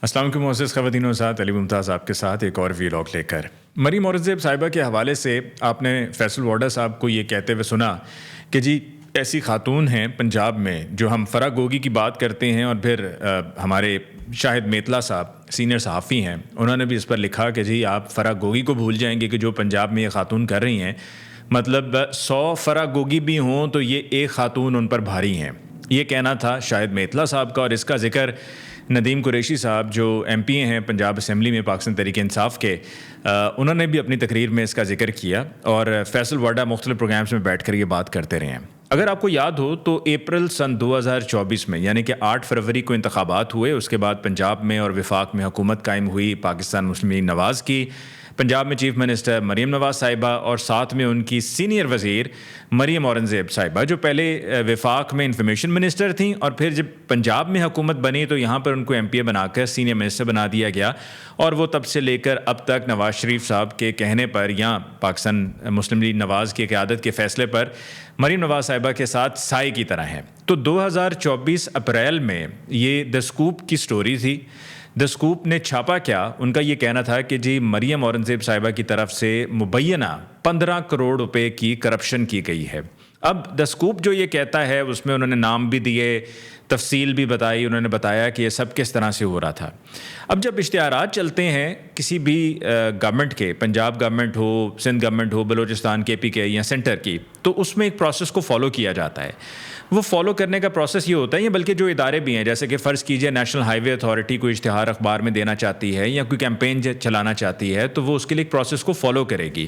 السلام علیکم معزز خواتین و حضرات، علی ممتاز آپ کے ساتھ ایک اور ویلاگ لے کر۔ مریم اورنگزیب صاحبہ کے حوالے سے آپ نے فیصل وارڈا صاحب کو یہ کہتے ہوئے سنا کہ جی ایسی خاتون ہیں پنجاب میں جو ہم فرا گوگی کی بات کرتے ہیں، اور پھر ہمارے شاہد میتلا صاحب سینئر صحافی ہیں، انہوں نے بھی اس پر لکھا کہ جی آپ فرا گوگی کو بھول جائیں گے کہ جو پنجاب میں یہ خاتون کر رہی ہیں، مطلب 100 فرا گوگی بھی ہوں تو یہ ایک خاتون ان پر بھاری ہیں۔ یہ کہنا تھا شاہد میتلا صاحب کا، اور اس کا ذکر ندیم قریشی صاحب جو ایم پی ہیں پنجاب اسمبلی میں پاکستان تحریک انصاف کے، انہوں نے بھی اپنی تقریر میں اس کا ذکر کیا، اور فیصل وارڈا مختلف پروگرامز میں بیٹھ کر یہ بات کرتے رہے ہیں۔ اگر آپ کو یاد ہو تو اپریل سن 2024 میں یعنی کہ 8 فروری کو انتخابات ہوئے، اس کے بعد پنجاب میں اور وفاق میں حکومت قائم ہوئی پاکستان مسلم لیگ نواز کی۔ پنجاب میں چیف منسٹر مریم نواز صاحبہ اور ساتھ میں ان کی سینئر وزیر مریم اورنگزیب صاحبہ، جو پہلے وفاق میں انفارمیشن منسٹر تھیں، اور پھر جب پنجاب میں حکومت بنی تو یہاں پر ان کو ایم پی اے بنا کر سینئر منسٹر بنا دیا گیا، اور وہ تب سے لے کر اب تک نواز شریف صاحب کے کہنے پر یا پاکستان مسلم لیگ نواز کی قیادت کے فیصلے پر مریم نواز صاحبہ کے ساتھ سائے کی طرح ہیں۔ تو 2024 اپریل میں یہ دا اسکوپ کی سٹوری تھی۔ دا اسکوپ نے چھاپا کیا؟ ان کا یہ کہنا تھا کہ جی مریم اورنگزیب صاحبہ کی طرف سے مبینہ 15 کروڑ روپے کی کرپشن کی گئی ہے۔ اب دا اسکوپ جو یہ کہتا ہے اس میں انہوں نے نام بھی دیے، تفصیل بھی بتائی، انہوں نے بتایا کہ یہ سب کس طرح سے ہو رہا تھا۔ اب جب اشتہارات چلتے ہیں کسی بھی گورنمنٹ کے، پنجاب گورنمنٹ ہو، سندھ گورنمنٹ ہو، بلوچستان کے پی کے یا سینٹر کی، تو اس میں ایک پروسیس کو فالو کیا جاتا ہے۔ وہ فالو کرنے کا پروسیس یہ ہوتا ہے، بلکہ جو ادارے بھی ہیں، جیسے کہ فرض کیجئے نیشنل ہائی وے اتھارٹی کوئی اشتہار اخبار میں دینا چاہتی ہے یا کوئی کیمپین چلانا چاہتی ہے، تو وہ اس کے لیے ایک پروسیس کو فالو کرے گی۔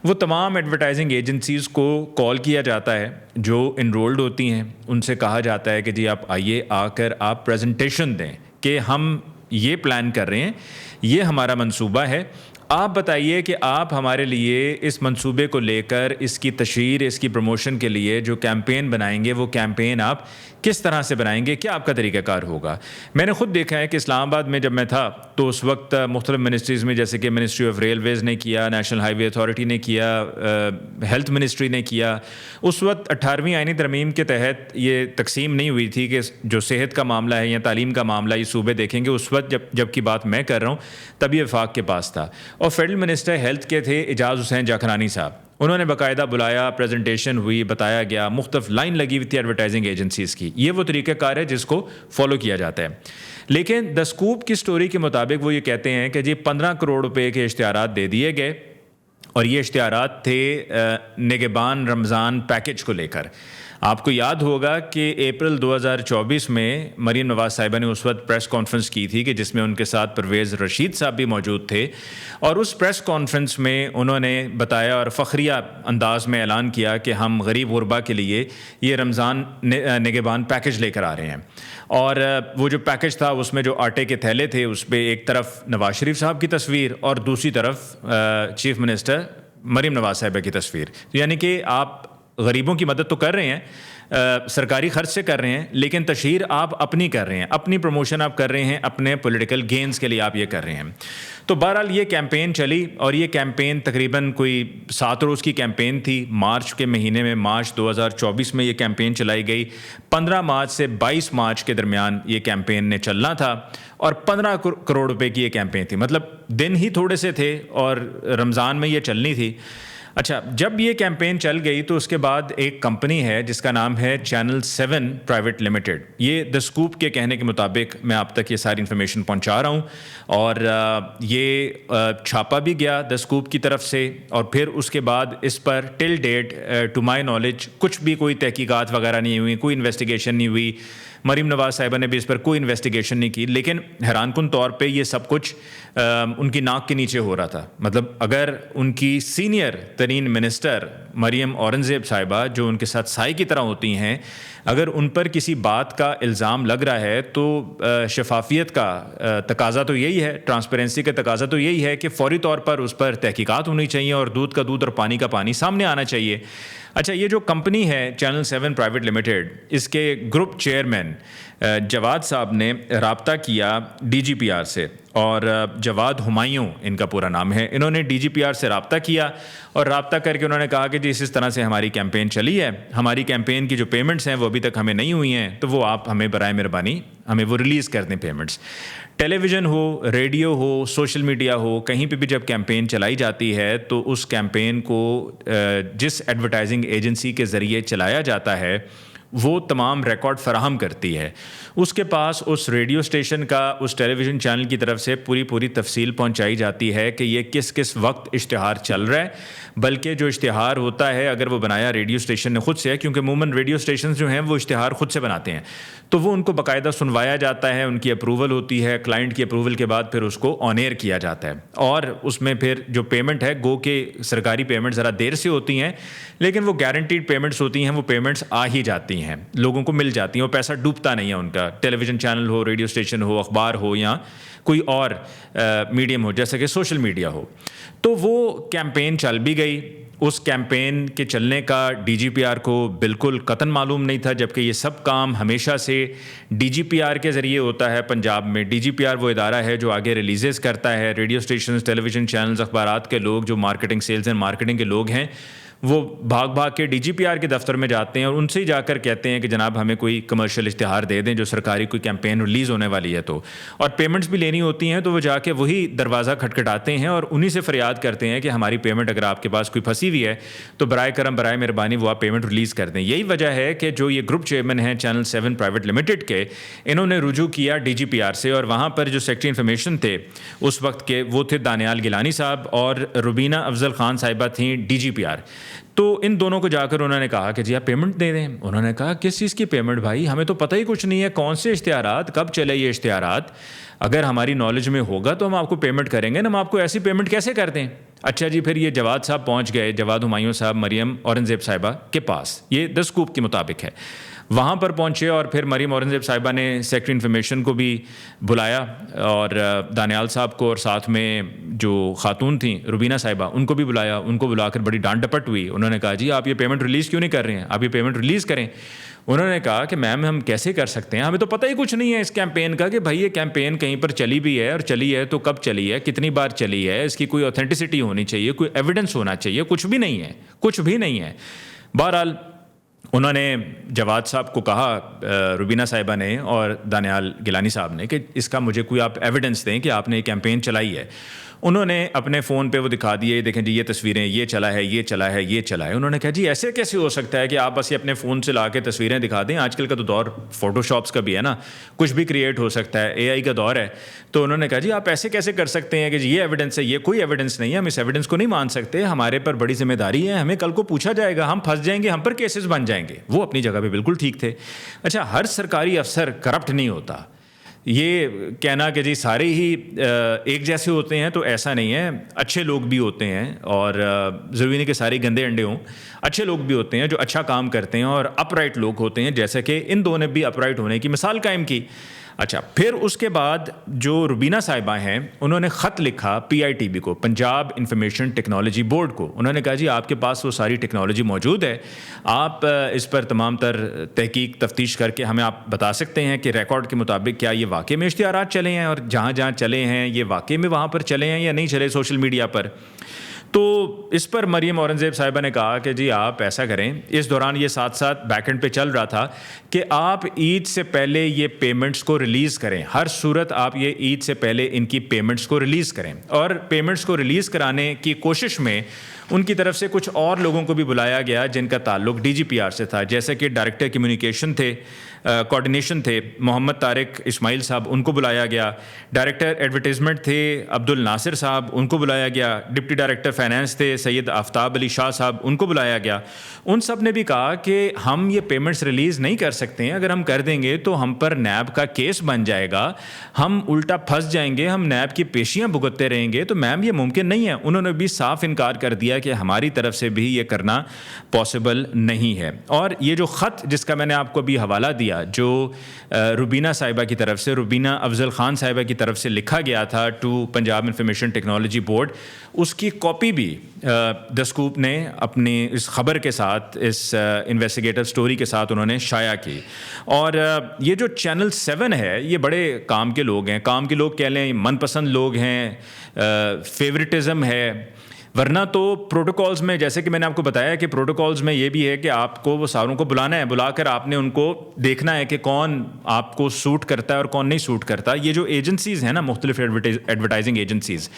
وہ تمام ایڈورٹائزنگ ایجنسیز کو کال کیا جاتا ہے جو انرولڈ ہوتی ہیں، ان سے کہا جاتا ہے کہ جی آپ آئیے، آ کر آپ پریزنٹیشن دیں کہ ہم یہ پلان کر رہے ہیں، یہ ہمارا منصوبہ ہے، آپ بتائیے کہ آپ ہمارے لیے اس منصوبے کو لے کر اس کی تشہیر، اس کی پروموشن کے لیے جو کیمپین بنائیں گے وہ کیمپین آپ کس طرح سے بنائیں گے، کیا آپ کا طریقہ کار ہوگا۔ میں نے خود دیکھا ہے کہ اسلام آباد میں جب میں تھا تو اس وقت مختلف منسٹریز میں، جیسے کہ منسٹری آف ریلویز نے کیا، نیشنل ہائی وے اتھارٹی نے کیا، ہیلتھ منسٹری نے کیا، اس وقت 18ویں آئینی ترمیم کے تحت یہ تقسیم نہیں ہوئی تھی کہ جو صحت کا معاملہ ہے یا تعلیم کا معاملہ یہ صوبے دیکھیں گے۔ اس وقت جب کی بات میں کر رہا ہوں تب یہ وفاق کے پاس تھا، اور فیڈرل منسٹر ہیلتھ کے تھے اعجاز حسین جاکھرانی صاحب۔ انہوں نے باقاعدہ بلایا، پریزنٹیشن ہوئی، بتایا گیا، مختلف لائن لگی ہوئی تھی ایڈورٹائزنگ ایجنسیز کی۔ یہ وہ طریقہ کار ہے جس کو فالو کیا جاتا ہے۔ لیکن دا اسکوپ کی سٹوری کے مطابق وہ یہ کہتے ہیں کہ جی 15 کروڑ روپے کے اشتہارات دے دیے گئے، اور یہ اشتہارات تھے نگہبان رمضان پیکج کو لے کر۔ آپ کو یاد ہوگا کہ اپریل 2024 میں مریم نواز صاحبہ نے اس وقت پریس کانفرنس کی تھی کہ جس میں ان کے ساتھ پرویز رشید صاحب بھی موجود تھے، اور اس پریس کانفرنس میں انہوں نے بتایا اور فخریہ انداز میں اعلان کیا کہ ہم غریب غربا کے لیے یہ رمضان نگہبان پیکج لے کر آ رہے ہیں۔ اور وہ جو پیکج تھا اس میں جو آٹے کے تھیلے تھے اس پہ ایک طرف نواز شریف صاحب کی تصویر اور دوسری طرف چیف منسٹر مریم نواز صاحبہ کی تصویر، یعنی کہ آپ غریبوں کی مدد تو کر رہے ہیں، سرکاری خرچ سے کر رہے ہیں، لیکن تشہیر آپ اپنی کر رہے ہیں، اپنی پروموشن آپ کر رہے ہیں، اپنے پولیٹیکل گینز کے لیے آپ یہ کر رہے ہیں۔ تو بہرحال یہ کیمپین چلی، اور یہ کیمپین تقریباً کوئی 7 روز کی کیمپین تھی۔ مارچ کے مہینے میں، مارچ 2024 میں یہ کیمپین چلائی گئی۔ 15 مارچ سے 22 مارچ کے درمیان یہ کیمپین نے چلنا تھا، اور 15 کروڑ روپے کی یہ کیمپین تھی، مطلب دن ہی تھوڑے سے تھے اور رمضان میں یہ چلنی تھی۔ اچھا، جب یہ کیمپین چل گئی تو اس کے بعد ایک کمپنی ہے جس کا نام ہے چینل 7 پرائیویٹ لمیٹڈ۔ یہ دا اسکوپ کے کہنے کے مطابق میں آپ تک یہ ساری انفارمیشن پہنچا رہا ہوں، اور یہ چھاپا بھی گیا دا اسکوپ کی طرف سے، اور پھر اس کے بعد اس پر till date to my knowledge کچھ بھی کوئی تحقیقات وغیرہ نہیں ہوئی، کوئی انویسٹیگیشن نہیں ہوئی۔ مریم نواز صاحبہ نے بھی اس پر کوئی انویسٹیگیشن نہیں کی، لیکن حیران کن طور پہ یہ سب کچھ ان کی ناک کے نیچے ہو رہا تھا۔ مطلب اگر ان کی سینئر ترین منسٹر مریم اورنگزیب صاحبہ جو ان کے ساتھ سائے کی طرح ہوتی ہیں، اگر ان پر کسی بات کا الزام لگ رہا ہے تو شفافیت کا تقاضا تو یہی ہے، ٹرانسپیرنسی کا تقاضا تو یہی ہے کہ فوری طور پر اس پر تحقیقات ہونی چاہیے، اور دودھ کا دودھ اور پانی کا پانی سامنے آنا چاہیے۔ اچھا، یہ جو کمپنی ہے چینل 7 پرائیویٹ لمیٹڈ، اس کے گروپ چیئرمین چیئرمین جواد صاحب نے رابطہ کیا ڈی جی پی آر سے، اور جواد ہمایوں ان کا پورا نام ہے، انہوں نے ڈی جی پی آر سے رابطہ کیا اور رابطہ کر کے انہوں نے کہا کہ جی اس طرح سے ہماری کیمپین چلی ہے، ہماری کیمپین کی جو پیمنٹس ہیں وہ ابھی تک ہمیں نہیں ہوئی ہیں، تو وہ آپ ہمیں برائے مہربانی ہمیں وہ ریلیز کر دیں پیمنٹس۔ ٹیلی ویژن ہو، ریڈیو ہو، سوشل میڈیا ہو، کہیں پہ بھی جب کیمپین چلائی جاتی ہے تو اس کیمپین کو جس ایڈورٹائزنگ ایجنسی کے ذریعے چلایا جاتا ہے وہ تمام ریکارڈ فراہم کرتی ہے، اس کے پاس اس ریڈیو اسٹیشن کا، اس ٹیلی ویژن چینل کی طرف سے پوری تفصیل پہنچائی جاتی ہے کہ یہ کس وقت اشتہار چل رہا ہے، بلکہ جو اشتہار ہوتا ہے اگر وہ بنایا ریڈیو اسٹیشن نے خود سے ہے، کیونکہ عموماً ریڈیو اسٹیشن جو ہیں وہ اشتہار خود سے بناتے ہیں، تو وہ ان کو باقاعدہ سنوایا جاتا ہے، ان کی اپروول ہوتی ہے، کلائنٹ کی اپروول کے بعد پھر اس کو آن ایئر کیا جاتا ہے، اور اس میں پھر جو پیمنٹ ہے گو کہ سرکاری پیمنٹ ذرا دیر سے ہوتی ہیں لیکن وہ گارنٹیڈ پیمنٹس ہوتی ہیں، وہ پیمنٹس آ ہی جاتی ہیں، لوگوں کو مل جاتی ہیں، وہ پیسہ ڈوبتا نہیں ہے ان کا، ٹیلی ویژن چینل ہو، ریڈیو اسٹیشن ہو، اخبار ہو یا کوئی اور میڈیم ہو جیسا کہ سوشل میڈیا ہو۔ تو وہ کیمپین چل بھی گئی، اس کیمپین کے چلنے کا ڈی جی پی آر کو بالکل قطعاً معلوم نہیں تھا، جبکہ یہ سب کام ہمیشہ سے ڈی جی پی آر کے ذریعے ہوتا ہے پنجاب میں۔ ڈی جی پی آر وہ ادارہ ہے جو آگے ریلیزز کرتا ہے، ریڈیو اسٹیشنز، ٹیلی ویژن چینلز، اخبارات کے لوگ جو مارکیٹنگ، سیلز اینڈ مارکیٹنگ کے لوگ ہیں وہ بھاگ کے ڈی جی پی آر کے دفتر میں جاتے ہیں اور ان سے ہی جا کر کہتے ہیں کہ جناب ہمیں کوئی کمرشل اشتہار دے دیں جو سرکاری کوئی کیمپین ریلیز ہونے والی ہے، تو اور پیمنٹس بھی لینی ہوتی ہیں، تو وہ جا کے وہی دروازہ کھٹکھٹاتے ہیں اور انہی سے فریاد کرتے ہیں کہ ہماری پیمنٹ اگر آپ کے پاس کوئی پھنسی ہوئی ہے تو برائے کرم، برائے مہربانی وہ آپ پیمنٹ ریلیز کر دیں۔ یہی وجہ ہے کہ جو یہ گروپ چیئرمین ہیں چینل 7 پرائیویٹ لمیٹڈ کے، انہوں نے رجوع کیا ڈی جی پی آر سے، اور وہاں پر جو سیکٹری انفارمیشن تھے اس وقت کے وہ تھے دانیال گیلانی صاحب اور روبینہ افضل خان صاحبہ تھیں ڈی جی پی آر۔ تو ان دونوں کو جا کر انہوں نے کہا کہ جی آپ پیمنٹ دے دیں۔ انہوں نے کہا کس چیز کی پیمنٹ بھائی، ہمیں تو پتہ ہی کچھ نہیں ہے، کون سے اشتہارات، کب چلے یہ اشتہارات، اگر ہماری نالج میں ہوگا تو ہم آپ کو پیمنٹ کریں گے نا، ہم آپ کو ایسی پیمنٹ کیسے کر دیں۔ اچھا جی، پھر یہ جواد صاحب پہنچ گئے، جواد ہمایوں صاحب مریم اورنگزیب صاحبہ کے پاس، یہ The Scoop کے مطابق ہے، وہاں پر پہنچے اور پھر مریم اورنگزیب صاحبہ نے سیکٹری انفارمیشن کو بھی بلایا اور دانیال صاحب کو، اور ساتھ میں جو خاتون تھیں روبینہ صاحبہ ان کو بھی بلایا، ان کو بلا کر بڑی ڈانٹ ڈپٹ ہوئی۔ انہوں نے کہا جی آپ یہ پیمنٹ ریلیز کیوں نہیں کر رہے ہیں، آپ یہ پیمنٹ ریلیز کریں۔ انہوں نے کہا کہ میم ہم کیسے کر سکتے ہیں، ہمیں تو پتہ ہی کچھ نہیں ہے اس کیمپین کا کہ بھائی یہ کیمپین کہیں پر چلی بھی ہے اور چلی ہے تو کب چلی ہے، کتنی بار چلی ہے، اس کی کوئی اوتھینٹسٹی ہونی چاہیے، کوئی ایویڈنس ہونا چاہیے، کچھ بھی نہیں ہے، کچھ بھی نہیں ہے۔ بہرحال انہوں نے جواد صاحب کو کہا، روبینہ صاحبہ نے اور دانیال گیلانی صاحب نے، کہ اس کا مجھے کوئی آپ ایویڈنس دیں کہ آپ نے یہ کیمپین چلائی ہے۔ انہوں نے اپنے فون پہ وہ دکھا دیے، دیکھیں جی یہ تصویریں، یہ چلا ہے، یہ چلا ہے، یہ چلا ہے۔ انہوں نے کہا جی ایسے کیسے ہو سکتا ہے کہ آپ بس یہ اپنے فون سے لا کے تصویریں دکھا دیں، آج کل کا تو دور فوٹو شاپس کا بھی ہے نا، کچھ بھی کریٹ ہو سکتا ہے، اے آئی کا دور ہے۔ تو انہوں نے کہا جی آپ ایسے کیسے کر سکتے ہیں کہ جی یہ ایویڈنس ہے، یہ کوئی ایویڈنس نہیں ہے، ہم اس ایویڈنس کو نہیں مان سکتے، ہمارے پر بڑی ذمہ داری ہے، ہمیں کل کو پوچھا جائے گا، ہم پھنس جائیں گے، ہم پر کیسز بن جائیں گے۔ وہ اپنی جگہ پہ بالکل ٹھیک تھے۔ اچھا، ہر سرکاری افسر کرپٹ نہیں ہوتا، یہ کہنا کہ جی سارے ہی ایک جیسے ہوتے ہیں تو ایسا نہیں ہے، اچھے لوگ بھی ہوتے ہیں، اور ضروری نہیں کہ سارے گندے انڈے ہوں، اچھے لوگ بھی ہوتے ہیں جو اچھا کام کرتے ہیں اور اپ رائٹ لوگ ہوتے ہیں، جیسا کہ ان دونوں نے بھی اپ رائٹ ہونے کی مثال قائم کی۔ اچھا، پھر اس کے بعد جو روبینہ صاحبہ ہیں انہوں نے خط لکھا پی آئی ٹی بی کو، پنجاب انفارمیشن ٹیکنالوجی بورڈ کو۔ انہوں نے کہا جی آپ کے پاس وہ ساری ٹیکنالوجی موجود ہے، آپ اس پر تمام تر تحقیق تفتیش کر کے ہمیں آپ بتا سکتے ہیں کہ ریکارڈ کے مطابق کیا یہ واقعی میں اشتہارات چلے ہیں، اور جہاں جہاں چلے ہیں یہ واقعی میں وہاں پر چلے ہیں یا نہیں چلے سوشل میڈیا پر۔ تو اس پر مریم اورنگزیب صاحبہ نے کہا کہ جی آپ ایسا کریں، اس دوران یہ ساتھ ساتھ بیک اینڈ پہ چل رہا تھا کہ آپ عید سے پہلے یہ پیمنٹس کو ریلیز کریں، ہر صورت آپ یہ عید سے پہلے ان کی پیمنٹس کو ریلیز کریں۔ اور پیمنٹس کو ریلیز کرانے کی کوشش میں ان کی طرف سے کچھ اور لوگوں کو بھی بلایا گیا جن کا تعلق ڈی جی پی آر سے تھا، جیسے کہ ڈائریکٹر کمیونیکیشن تھے، کوارڈینیشن تھے محمد طارق اسماعیل صاحب، ان کو بلایا گیا۔ ڈائریکٹر ایڈورٹیزمنٹ تھے عبد الناصر صاحب، ان کو بلایا گیا۔ ڈپٹی ڈائریکٹر فائنانس تھے سید آفتاب علی شاہ صاحب، ان کو بلایا گیا۔ ان سب نے بھی کہا کہ ہم یہ پیمنٹس ریلیز نہیں کر سکتے ہیں، اگر ہم کر دیں گے تو ہم پر نیب کا کیس بن جائے گا، ہم الٹا پھنس جائیں گے، ہم نیب کی پیشیاں بھگتتے رہیں گے، تو میم یہ ممکن نہیں ہے۔ انہوں نے بھی صاف انکار کر دیا ہے کہ ہماری طرف سے بھی یہ کرنا پاسبل نہیں ہے. اور یہ جو خط جس کا میں نے آپ کو ابھی حوالہ دیا, جو روبینہ صاحبہ کی طرف سے, روبینہ افضل خان صاحبہ کی طرف سے لکھا گیا تھا to Punjab information technology board, اس کی کاپی بھی دا اسکوپ نے اپنی اس خبر کے ساتھ, اس انویسٹیگیٹو سٹوری کے ساتھ انہوں نے شائع کی. اور یہ جو چینل 7 ہے, یہ بڑے کام کے لوگ ہیں, کام کے لوگ کہہ لیں, من پسند لوگ ہیں, فیوریٹزم ہے. ورنہ تو پروٹوکالز میں, جیسے کہ میں نے آپ کو بتایا کہ پروٹوکالز میں یہ بھی ہے کہ آپ کو وہ ساروں کو بلانا ہے, بلا کر آپ نے ان کو دیکھنا ہے کہ کون آپ کو سوٹ کرتا ہے اور کون نہیں سوٹ کرتا. یہ جو ایجنسیز ہیں نا, مختلف ایڈورٹائزنگ ایجنسیز,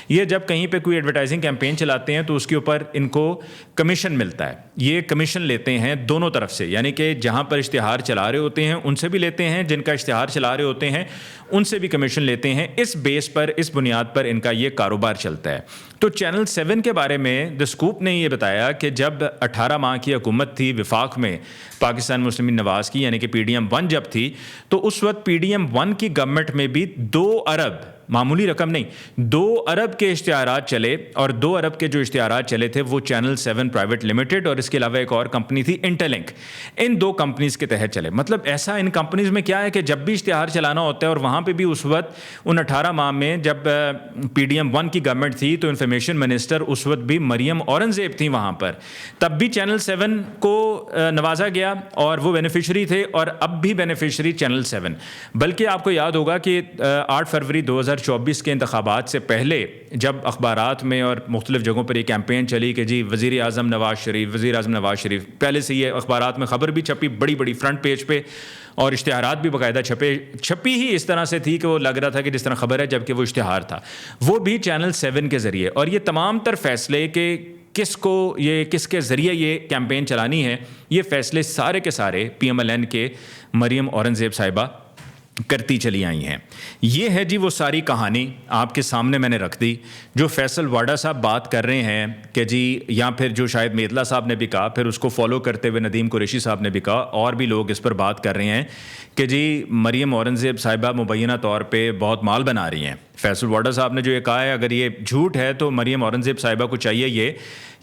یہ جب کہیں پہ کوئی ایڈورٹائزنگ کیمپین چلاتے ہیں تو اس کے اوپر ان کو کمیشن ملتا ہے. یہ کمیشن لیتے ہیں دونوں طرف سے, یعنی کہ جہاں پر اشتہار چلا رہے ہوتے ہیں ان سے بھی لیتے ہیں, جن کا اشتہار چلا رہے ہوتے ہیں ان سے بھی کمیشن لیتے ہیں. اس بیس پر, اس بنیاد پر ان کا یہ کاروبار چلتا ہے. تو چینل 7 کے بارے میں دا اسکوپ نے یہ بتایا کہ جب 18 ماہ کی حکومت تھی وفاق میں پاکستان مسلم نواز کی, یعنی کہ پی ڈی ایم 1 جب تھی, تو اس وقت پی ڈی ایم 1 کی گورنمنٹ میں بھی 2 ارب, معمولی رقم نہیں, 2 ارب کے اشتہارات چلے. اور 2 ارب کے جو اشتہارات چلے تھے وہ چینل 7 پرائیویٹ لمیٹڈ اور اس کے علاوہ ایک اور کمپنی تھی انٹرلنک, ان 2 کمپنیز کے تحت چلے. مطلب ایسا ان کمپنیز میں کیا ہے کہ جب بھی اشتہار چلانا ہوتا ہے, اور وہاں پہ بھی اس وقت ان 18 ماہ میں جب پی ڈی ایم 1 کی گورنمنٹ تھی تو انفارمیشن منسٹر اس وقت بھی مریم اورنگزیب تھیں وہاں پر, تب بھی چینل 7 کو نوازا گیا اور وہ بینیفیشری تھے, اور اب بھی بینیفیشری چینل 7. بلکہ آپ کو یاد ہوگا کہ 8 فروری 2024 کے انتخابات سے پہلے جب اخبارات میں اور مختلف جگہوں پر یہ کیمپین چلی کہ جی وزیر اعظم نواز شریف, پہلے سے یہ اخبارات میں خبر بھی چھپی بڑی بڑی فرنٹ پیج پہ, اور اشتہارات بھی باقاعدہ چھپی ہی اس طرح سے تھی کہ وہ لگ رہا تھا کہ جس طرح خبر ہے جبکہ وہ اشتہار تھا, وہ بھی چینل 7 کے ذریعے. اور یہ تمام تر فیصلے کہ کس کے ذریعے یہ کیمپین چلانی ہے, یہ فیصلے سارے کے سارے پی ایم ایل این کے مریم اورنگزیب صاحبہ کرتی چلی آئی ہیں. یہ ہے جی وہ ساری کہانی آپ کے سامنے میں نے رکھ دی. جو فیصل واڈا صاحب بات کر رہے ہیں کہ جی, یا پھر جو شاید میتلا صاحب نے بھی کہا, پھر اس کو فالو کرتے ہوئے ندیم قریشی صاحب نے بھی کہا, اور بھی لوگ اس پر بات کر رہے ہیں کہ جی مریم اورنگزیب صاحبہ مبینہ طور پہ بہت مال بنا رہی ہیں. فیصل واڈا صاحب نے جو یہ کہا ہے, اگر یہ جھوٹ ہے تو مریم اورنگزیب صاحبہ کو چاہیے یہ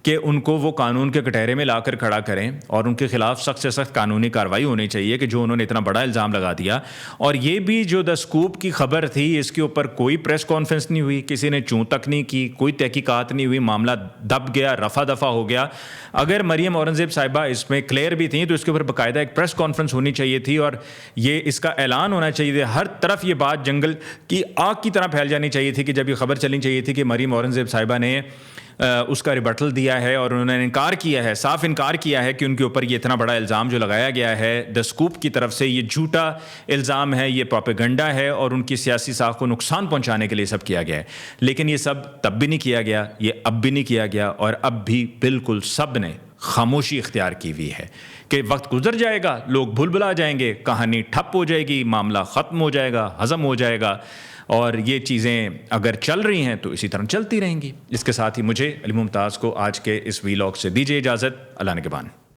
کہ ان کو وہ قانون کے کٹہرے میں لا کر کھڑا کریں, اور ان کے خلاف سخت سے سخت قانونی کارروائی ہونی چاہیے کہ جو انہوں نے اتنا بڑا الزام لگا دیا. اور یہ بھی جو دا اسکوپ کی خبر تھی, اس کے اوپر کوئی پریس کانفرنس نہیں ہوئی, کسی نے چوں تک نہیں کی, کوئی تحقیقات نہیں ہوئی, معاملہ دب گیا, رفع دفع ہو گیا. اگر مریم اورنگزیب صاحبہ اس میں کلیئر بھی تھیں تو اس کے اوپر باقاعدہ ایک پریس کانفرنس ہونی چاہیے تھی, اور یہ اس کا اعلان ہونا چاہیے تھا. ہر طرف یہ بات جنگل کی آگ کی طرح پھیل جانی چاہیے تھی کہ جب یہ خبر چلنی چاہیے تھی کہ مریم اورنگزیب صاحبہ نے اس کا ریبٹل دیا ہے, اور انہوں نے انکار کیا ہے, صاف انکار کیا ہے کہ ان کے اوپر یہ اتنا بڑا الزام جو لگایا گیا ہے دا اسکوپ کی طرف سے, یہ جھوٹا الزام ہے, یہ پروپیگنڈا ہے, اور ان کی سیاسی ساکھ کو نقصان پہنچانے کے لیے سب کیا گیا ہے. لیکن یہ سب تب بھی نہیں کیا گیا, یہ اب بھی نہیں کیا گیا, اور اب بھی بالکل سب نے خاموشی اختیار کی ہوئی ہے کہ وقت گزر جائے گا, لوگ بھول بھلا جائیں گے, کہانی ٹھپ ہو جائے گی, معاملہ ختم ہو جائے گا, ہضم ہو جائے گا, اور یہ چیزیں اگر چل رہی ہیں تو اسی طرح چلتی رہیں گی. اس کے ساتھ ہی مجھے علی ممتاز کو آج کے اس ویلاگ سے دیجیے اجازت. اللہ نگہبان.